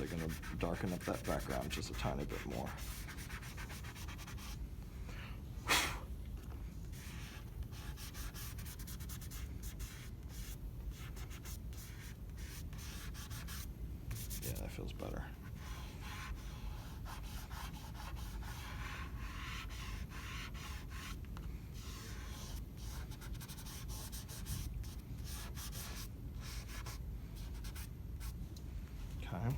actually going to darken up that background just a tiny bit more. Yeah, that feels better. Okay.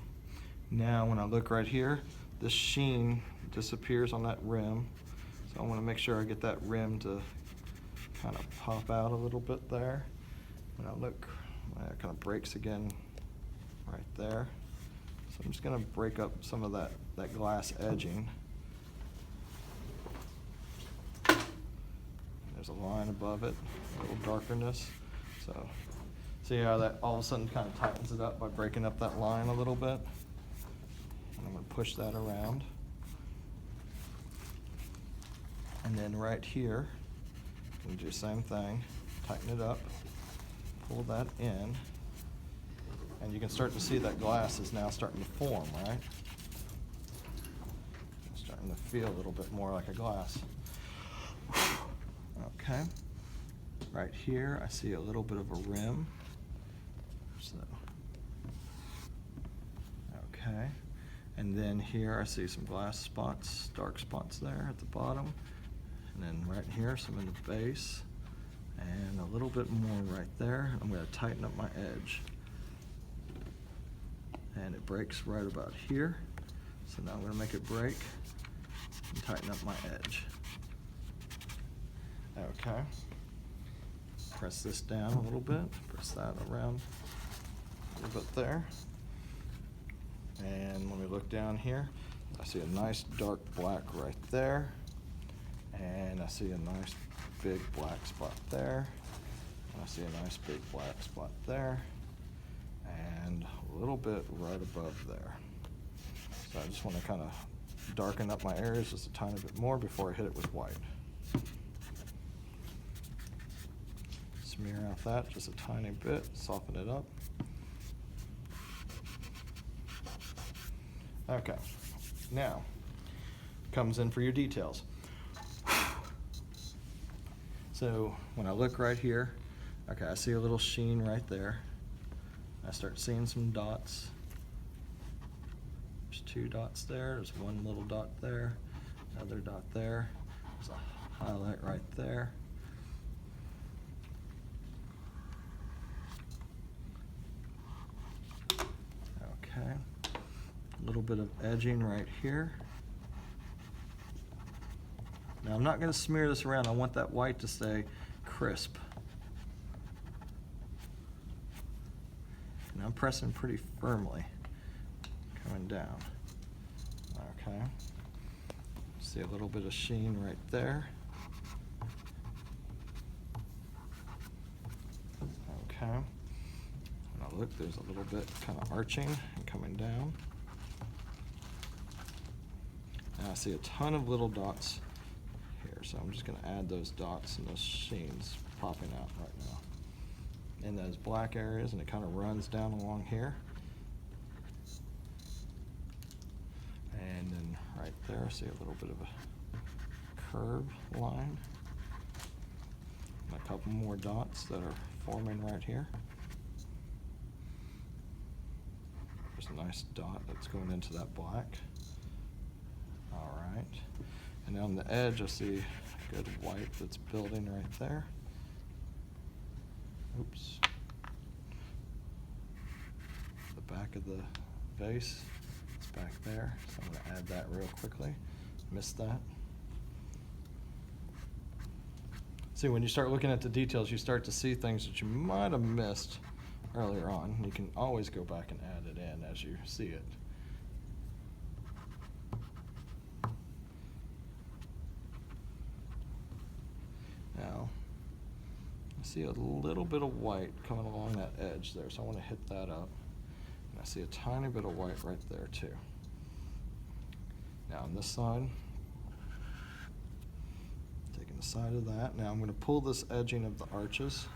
Now when I look right here, this sheen disappears on that rim. So I want to make sure I get that rim to kind of pop out a little bit there. When I look, it kind of breaks again right there. So I'm just going to break up some of that glass edging. There's a line above it, a little darkness. So see how that all of a sudden kind of tightens it up by breaking up that line a little bit? And I'm going to push that around. And then right here, we do the same thing, tighten it up, pull that in, and you can start to see that glass is now starting to form, right? It's starting to feel a little bit more like a glass. Okay, right here I see a little bit of a rim. So, okay, and then here I see some glass spots, dark spots there at the bottom. And then right here, some in the base, and a little bit more right there. I'm going to tighten up my edge. And it breaks right about here. So now I'm going to make it break and tighten up my edge. Okay. Press this down a little bit, press that around a little bit there. And when we look down here, I see a nice dark black right there. And I see a nice big black spot there. And I see a nice big black spot there. And a little bit right above there. So I just want to kind of darken up my areas just a tiny bit more before I hit it with white. Smear out that just a tiny bit, soften it up. Okay, now comes in for your details. So when I look right here, okay, I see a little sheen right there. I start seeing some dots. There's 2 dots there. There's 1 little dot there, another dot there. There's a highlight right there. Okay, a little bit of edging right here. Now I'm not going to smear this around. I want that white to stay crisp. And I'm pressing pretty firmly, coming down. Okay. See a little bit of sheen right there. Okay. Now look, there's a little bit kind of arching and coming down. And I see a ton of little dots here, so I'm just going to add those dots and those sheens popping out right now in those black areas, and it kind of runs down along here. And then right there, I see a little bit of a curve line. And a couple more dots that are forming right here. There's a nice dot that's going into that black. All right. And on the edge, I see a good white that's building right there. Oops. The back of the vase is back there, so I'm going to add that real quickly. Missed that. See, when you start looking at the details, you start to see things that you might have missed earlier on. You can always go back and add it in as you see it. Now, I see a little bit of white coming along that edge there, so I want to hit that up. And I see a tiny bit of white right there too. Now on this side, taking the side of that, now I'm going to pull this edging of the arches.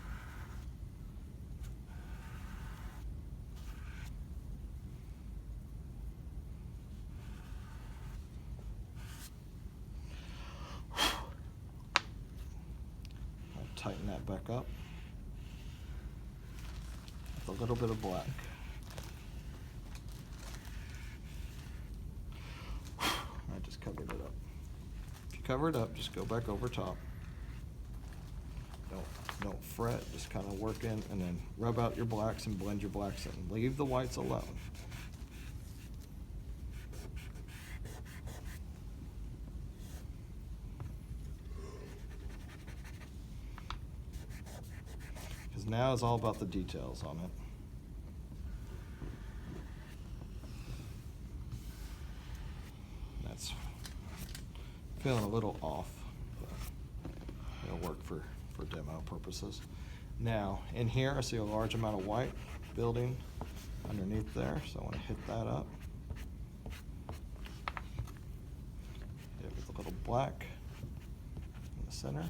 tighten that back up with a little bit of black. I just covered it up. If you cover it up, just go back over top. Don't fret, just kind of work in and then rub out your blacks and blend your blacks in. Leave the whites alone. Because now it's all about the details on it. That's feeling a little off, but it'll work for demo purposes. Now, in here, I see a large amount of white building underneath there, so I want to hit that up. Hit it with a little black in the center.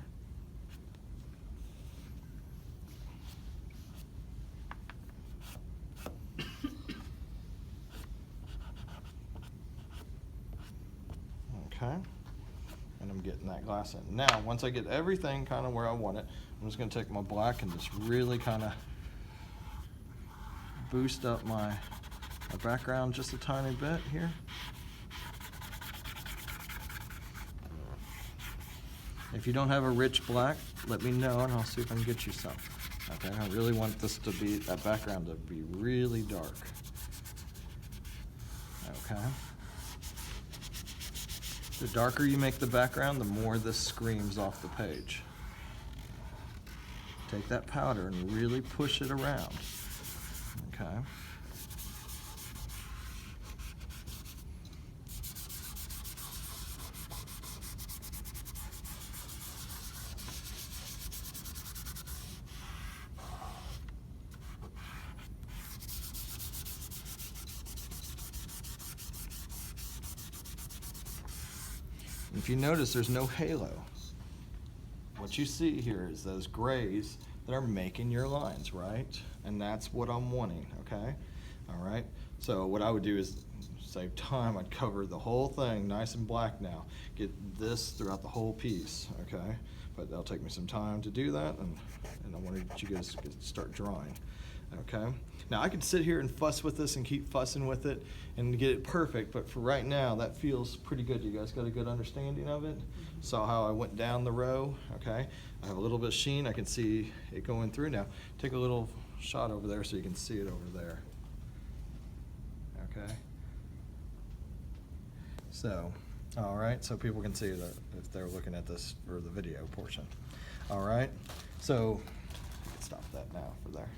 Okay. And I'm getting that glass in. Now, once I get everything kind of where I want it, I'm just going to take my black and just really kind of boost up my background just a tiny bit here. If you don't have a rich black, let me know and I'll see if I can get you some. Okay, I really want this to be, that background to be really dark. Okay. The darker you make the background, the more this screams off the page. Take that powder and really push it around. Okay. If you notice, there's no halo. What you see here is those grays that are making your lines, right? And that's what I'm wanting, okay? All right, so what I would do is save time. I'd cover the whole thing nice and black now. Get this throughout the whole piece, okay? But that'll take me some time to do that, and I wanted you guys to start drawing, okay? Now I could sit here and fuss with this and keep fussing with it and get it perfect, but for right now, that feels pretty good. You guys got a good understanding of it? Saw how I went down the row, okay? I have a little bit of sheen, I can see it going through now. Take a little shot over there so you can see it over there, okay? So, all right, so people can see that if they're looking at this for the video portion. All right, so you can stop that now for there.